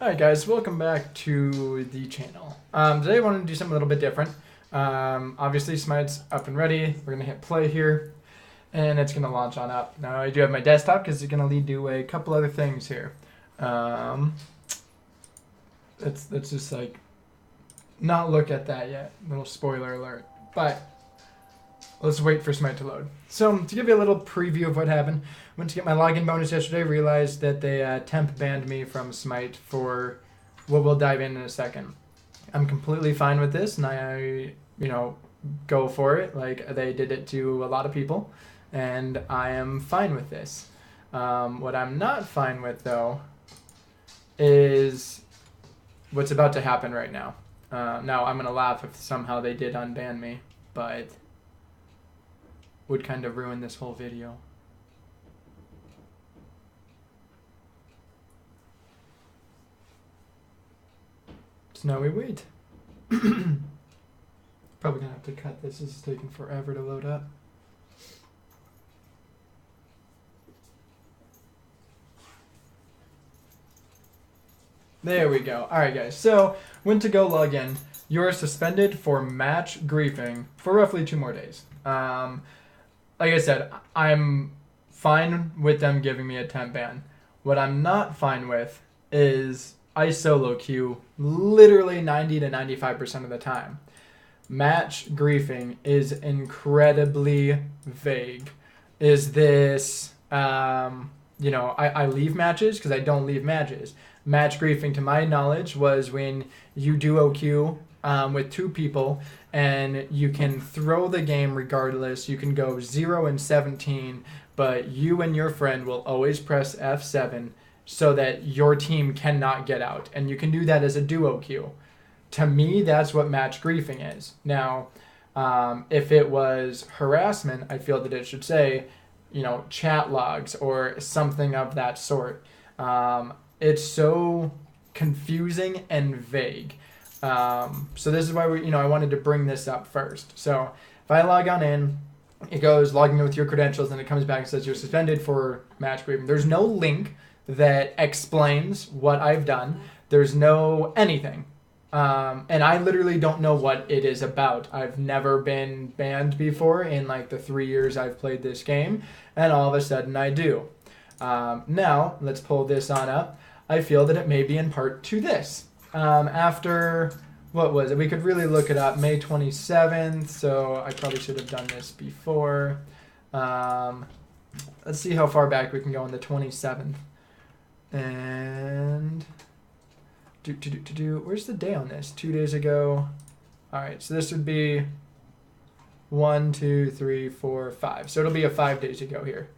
Alright guys, welcome back to the channel. Today I wanted to do something a little bit different. Obviously Smite's up and ready. We're going to hit play here and it's going to launch on up. Now I do have my desktop because it's going to lead to a couple other things here. Let's just like not look at that yet. Little spoiler alert. But let's wait for Smite to load. So to give you a little preview of what happened, went to get my login bonus yesterday, realized that they temp banned me from Smite for what we'll dive in a second. I'm completely fine with this, and I go for it. Like, they did it to a lot of people, and I am fine with this. What I'm not fine with, though, is what's about to happen right now. Now, I'm going to laugh if somehow they did unban me, but would kind of ruin this whole video. So now we wait. Probably gonna have to cut this. This is taking forever to load up. There we go. Alright guys, so went to go log in. You're suspended for match griefing for roughly 2 more days. Like I said, I'm fine with them giving me a temp ban. What I'm not fine with is I solo queue literally 90 to 95% of the time. Match griefing is incredibly vague. Is this, I leave matches because I don't leave matches. Match griefing, to my knowledge, was when you duo queue with 2 people and you can throw the game regardless. You can go 0 and 17, but you and your friend will always press F7 so that your team cannot get out. And you can do that as a duo queue. To me, that's what match griefing is. Now, if it was harassment, I feel that it should say, chat logs or something of that sort. It's so confusing and vague. So this is why I wanted to bring this up first. So if I log on in, it goes logging in with your credentials, and it comes back and says you're suspended for match griefing. There's no link that explains what I've done. There's no anything. And I literally don't know what it is about. I've never been banned before in like the 3 years I've played this game, and all of a sudden I do. Now, let's pull this on up. I feel that it may be in part to this. After, what was it? We could really look it up, May 27th, so I probably should have done this before. Let's see how far back we can go on the 27th. And where's the day on this? 2 days ago. All right, so this would be 1, 2, 3, 4, 5. So it'll be a 5 days ago here.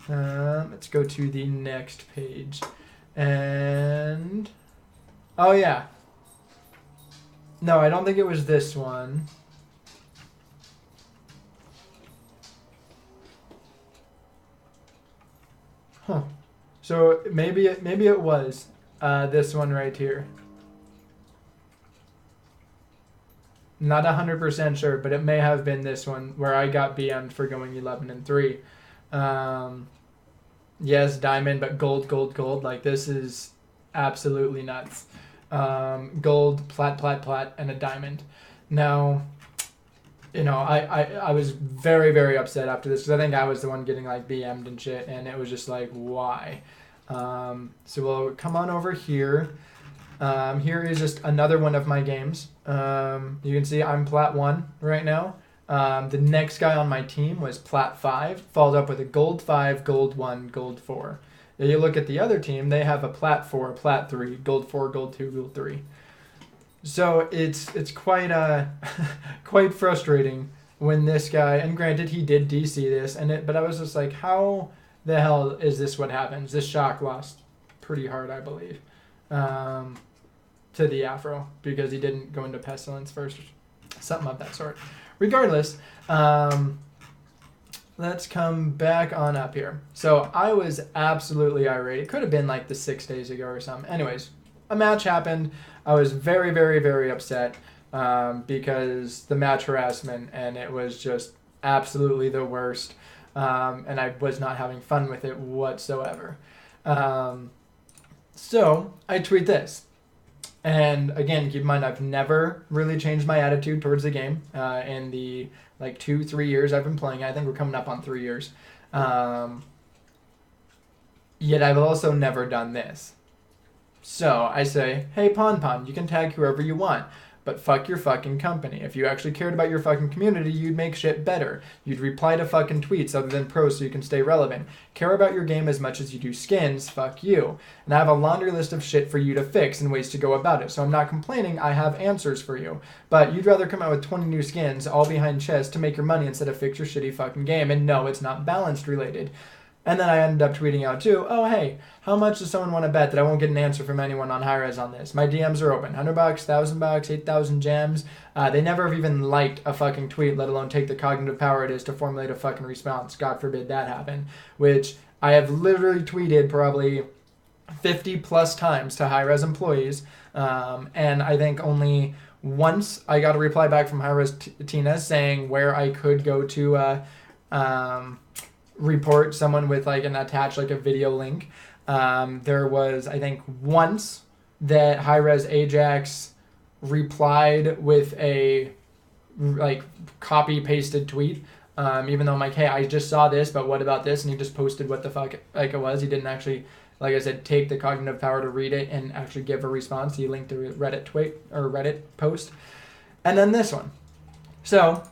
Let's go to the next page. And oh yeah. No, I don't think it was this one. Huh. So maybe it was this one right here. Not 100% sure, but it may have been this one where I got BM'd for going 11 and 3. Yes, diamond, but gold. Like, this is absolutely nuts. Gold, plat, and a diamond. Now, I was very, very upset after this because I think I was the one getting like BM'd and shit, and it was just like, why? So we'll come on over here. Here is just another one of my games. You can see I'm plat 1 right now. The next guy on my team was plat 5, followed up with a gold 5, gold 1, gold 4. Now you look at the other team, they have a plat 4, plat 3, gold 4, gold 2, gold 3. So it's quite quite frustrating when this guy, and granted he did DC this, but I was just like, how the hell is this what happens? This shock lost pretty hard, I believe, to the Afro because he didn't go into Pestilence first, something of that sort. Regardless, let's come back on up here. So I was absolutely irate. It could have been like the 6 days ago or something. Anyways, a match happened. I was very, very, very upset because the match harassment, and it was just absolutely the worst. And I was not having fun with it whatsoever. So I tweet this. And again, keep in mind, I've never really changed my attitude towards the game in the like 2-3 years I've been playing. I think we're coming up on 3 years. Yet I've also never done this. So I say, hey, Pon, you can tag whoever you want, but fuck your fucking company. If you actually cared about your fucking community, you'd make shit better. You'd reply to fucking tweets other than pros so you can stay relevant. Care about your game as much as you do skins, fuck you. And I have a laundry list of shit for you to fix and ways to go about it. So I'm not complaining, I have answers for you. But you'd rather come out with 20 new skins, all behind chests, to make your money instead of fix your shitty fucking game. And no, it's not balanced related. And then I ended up tweeting out too, oh hey, how much does someone want to bet that I won't get an answer from anyone on Hi-Rez on this? My DMs are open. $100, $1,000, 8,000 gems. They never have even liked a fucking tweet, let alone take the cognitive power it is to formulate a fucking response. God forbid that happen. Which I have literally tweeted probably 50 plus times to Hi-Rez employees. And I think only once I got a reply back from Hi-Rez Tina saying where I could go to report someone with like an attached like a video link. There was, I think, once that Hi-Rez Ajax replied with a like copy pasted tweet. Even though I'm like, hey, I just saw this, but what about this? And he just posted what the fuck like it was. He didn't actually, like I said, take the cognitive power to read it and actually give a response. He linked a Reddit tweet or Reddit post. And then this one. So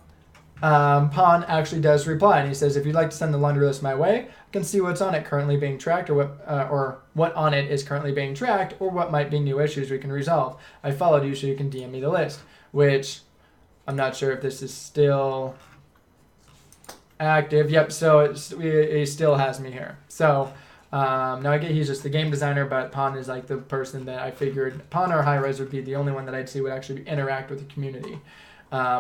Pon actually does reply, and he says, if you'd like to send the laundry list my way, I can see what's on it currently being tracked, or what on it is currently being tracked, or what might be new issues we can resolve. I followed you, so you can DM me the list, which I'm not sure if this is still active. Yep, so it still has me here. So now I get he's just the game designer, but Pon is like the person that I figured Pon or Hi-Rez would be the only one that I'd see would actually interact with the community.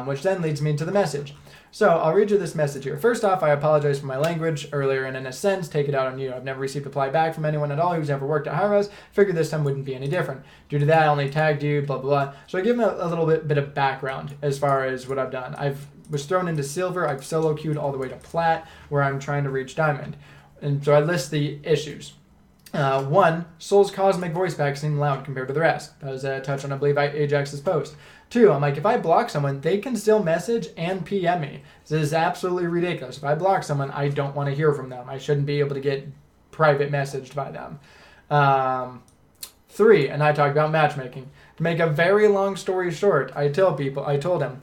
Which then leads me to the message. So I'll read you this message here. First off, I apologize for my language earlier, and in a sense, take it out on you. I've never received a reply back from anyone at all who's ever worked at Hi-Rez. Figured this time wouldn't be any different. Due to that, I only tagged you, blah, blah, blah. So I give him a little bit of background as far as what I've done. I was thrown into silver. I've solo queued all the way to plat, where I'm trying to reach diamond. And so I list the issues. 1, Soul's cosmic voice pack seemed loud compared to the rest. That was a touch on, I believe, Ajax's post. 2, I'm like, if I block someone, they can still message and PM me. This is absolutely ridiculous. If I block someone, I don't want to hear from them. I shouldn't be able to get private messaged by them. 3, and I talked about matchmaking. To make a very long story short, I told him,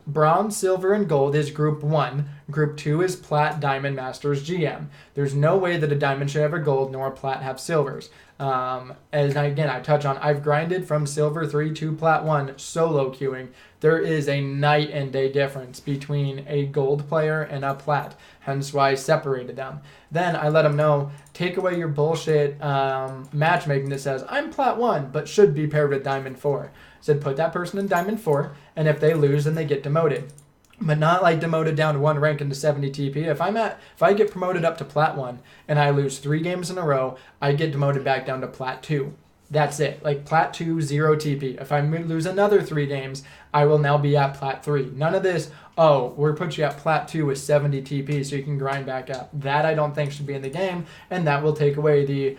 bronze, silver, and gold is group 1. Group 2 is plat, diamond, masters, GM. There's no way that a diamond should have a gold nor a plat have silvers. As again, I touch on, I've grinded from silver 3 to plat 1 solo queuing. There is a night and day difference between a gold player and a plat, hence why I separated them. Then I let them know, take away your bullshit matchmaking that says, I'm plat 1, but should be paired with diamond 4. Said put that person in diamond 4, and if they lose, then they get demoted. But not like demoted down to 1 rank into 70 TP. If I get promoted up to plat 1 and I lose 3 games in a row, I get demoted back down to plat 2. That's it. Like plat 2, 0 TP. If I lose another 3 games, I will now be at plat 3. None of this, oh, we'll put you at plat 2 with 70 TP so you can grind back up. That I don't think should be in the game, and that will take away the,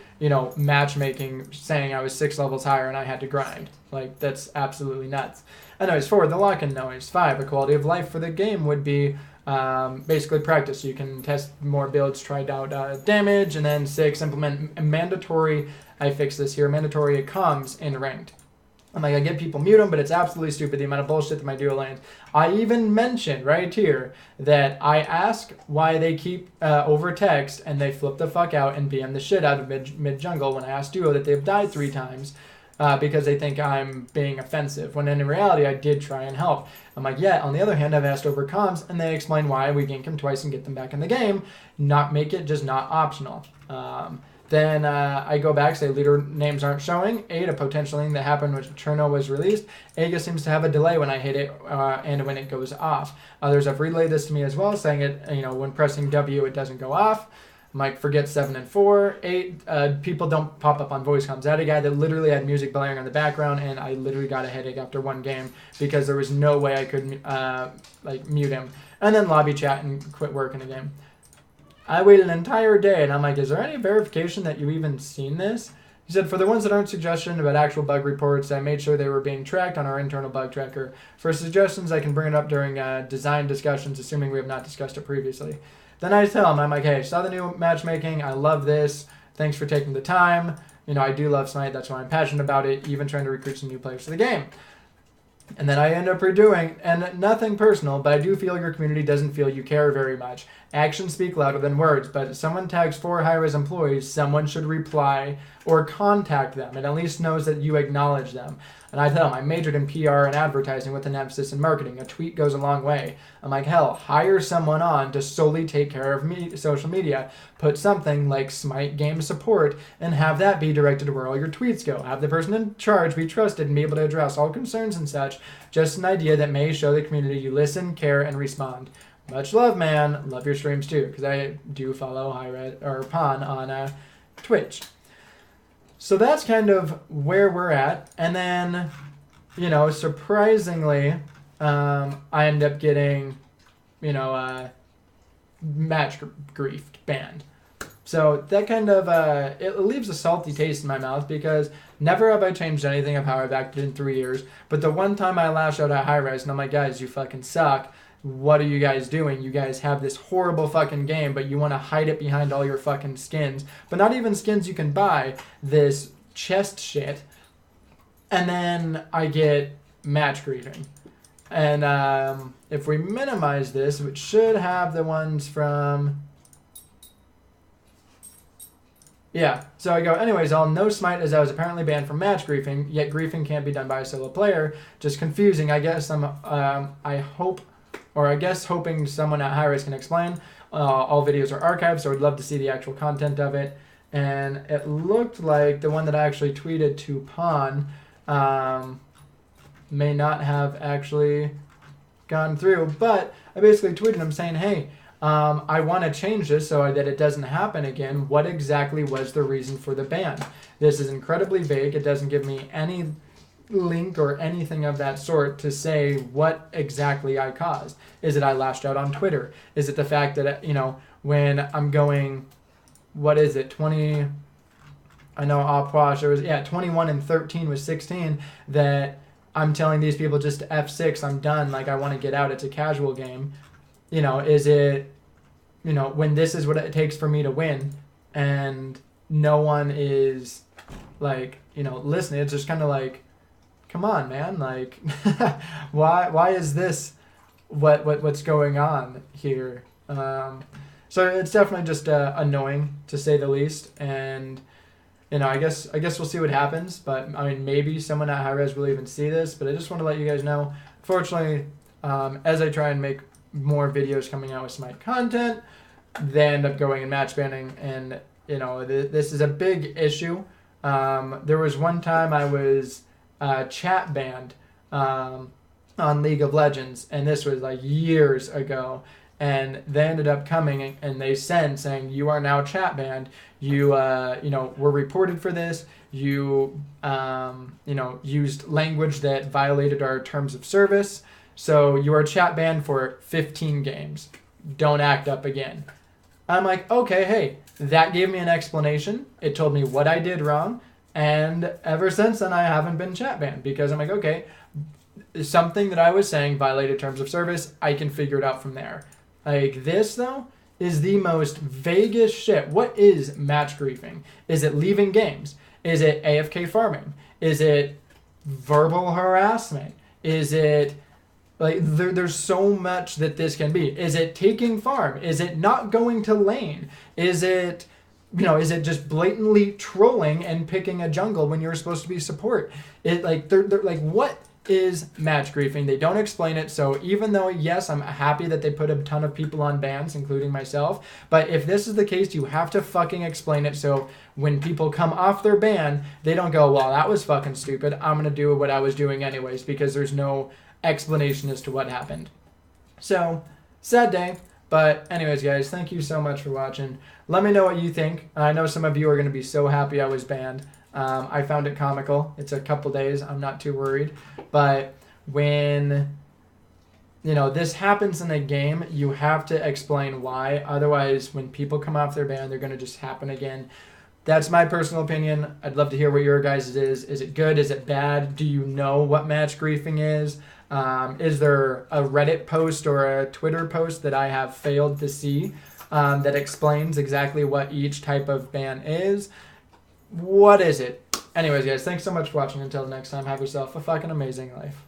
matchmaking saying I was 6 levels higher and I had to grind. Like, that's absolutely nuts. Anyways, 4, the lock-in noise. 5, a quality of life for the game would be basically practice. So you can test more builds, try out damage, and then 6, implement mandatory, I fixed this here, mandatory comms in ranked. I'm like, I get people mute them, but it's absolutely stupid, the amount of bullshit that my duo lands. I even mentioned right here that I ask why they keep over text and they flip the fuck out and BM the shit out of mid jungle when I ask duo that they've died 3 times. Because they think I'm being offensive, when in reality I did try and help. I'm like, yeah, on the other hand, I've asked over comms, and they explain why we gank them twice and get them back in the game, not make it just not optional. Then I go back, say leader names aren't showing. 8, a potential thing that happened when Cherno was released. Aga seems to have a delay when I hit it and when it goes off. Others have relayed this to me as well, saying it, when pressing W, it doesn't go off. Mike, forget 7 and 4. 8, people don't pop up on voice comms. I had a guy that literally had music blaring on the background, and I literally got a headache after 1 game because there was no way I could mute him. And then lobby chat and quit working the game. I waited an entire day, and I'm like, is there any verification that you even seen this? He said, for the ones that aren't suggestion about actual bug reports, I made sure they were being tracked on our internal bug tracker. For suggestions, I can bring it up during design discussions, assuming we have not discussed it previously. Then I tell him, I'm like, hey, saw the new matchmaking. I love this. Thanks for taking the time. You know, I do love Smite. That's why I'm passionate about it, even trying to recruit some new players to the game. And then I end up redoing, and nothing personal, but I do feel your community doesn't feel you care very much. Actions speak louder than words, but if someone tags 4 high-res employees, someone should reply or contact them and at least knows that you acknowledge them. And I tell them, I majored in PR and advertising with an emphasis in marketing. A tweet goes a long way. I'm like, hell, hire someone on to solely take care of social media. Put something like Smite Game Support and have that be directed to where all your tweets go. Have the person in charge be trusted and be able to address all concerns and such. Just an idea that may show the community you listen, care, and respond. Much love, man. Love your streams too, because I do follow Pon on Twitch. So that's kind of where we're at. And then, you know, surprisingly, I end up getting, you know, match griefed banned. So that kind of, it leaves a salty taste in my mouth because never have I changed anything of how I've acted in 3 years. But the one time I lash out at high-res and I'm like, guys, you fucking suck. What are you guys doing? You guys have this horrible fucking game, but you want to hide it behind all your fucking skins. But not even skins you can buy, this chest shit. And then I get match griefing. And if we minimize this, which should have the ones from... Yeah, so I go, anyways, I'll no Smite as I was apparently banned from match griefing, yet griefing can't be done by a solo player. Just confusing. I guess hoping someone at high-res can explain. All videos are archived, so I'd love to see the actual content of it. And it looked like the one that I actually tweeted to Pon may not have actually gone through. But I basically tweeted him saying, hey, I want to change this so that it doesn't happen again. What exactly was the reason for the ban? This is incredibly vague. It doesn't give me any link or anything of that sort to say what exactly I caused. Is it I lashed out on Twitter? Is it the fact that, you know, when I'm going, what is it, 20, I know Opwash, there was, 21 and 13 was 16, that I'm telling these people just F6, I'm done, like I want to get out, it's a casual game. You know, is it, you know, when this is what it takes for me to win and no one is like, you know, listening, it's just kind of like, come on, man, like, why is this what's going on here? So it's definitely just annoying, to say the least, and, you know, I guess we'll see what happens, but, I mean, maybe someone at high-res will even see this, but I just want to let you guys know, fortunately, as I try and make more videos coming out with Smite content, they end up going and match banning, and, you know, this is a big issue. There was one time I was chat banned on League of Legends, and this was like years ago, and they ended up coming and they sent saying, you are now chat banned, you know, were reported for this, you you know, used language that violated our terms of service, so you are chat banned for 15 games, don't act up again. I'm like, okay, hey, that gave me an explanation, it told me what I did wrong. And ever since then, I haven't been chat banned because I'm like, okay, something that I was saying violated terms of service. I can figure it out from there. Like this, though, is the most vaguest shit. What is match griefing? Is it leaving games? Is it AFK farming? Is it verbal harassment? Is it like there's so much that this can be? Is it taking farm? Is it not going to lane? Is it... You know, is it just blatantly trolling and picking a jungle when you're supposed to be support? It like they're like, what is match griefing? They don't explain it. So even though, yes, I'm happy that they put a ton of people on bans, including myself, but if this is the case, you have to fucking explain it. So when people come off their ban, they don't go, well, that was fucking stupid, I'm gonna do what I was doing anyways, because there's no explanation as to what happened. So sad day. But anyways, guys, thank you so much for watching. Let me know what you think. I know some of you are going to be so happy I was banned. I found it comical. It's a couple days. I'm not too worried. But when, you know, this happens in a game, you have to explain why. Otherwise, when people come off their ban, they're going to just happen again. That's my personal opinion. I'd love to hear what your guys' is. Is it good? Is it bad? Do you know what match griefing is? Is there a Reddit post or a Twitter post that I have failed to see that explains exactly what each type of ban is? What is it? Anyways, guys, thanks so much for watching. Until next time, have yourself a fucking amazing life.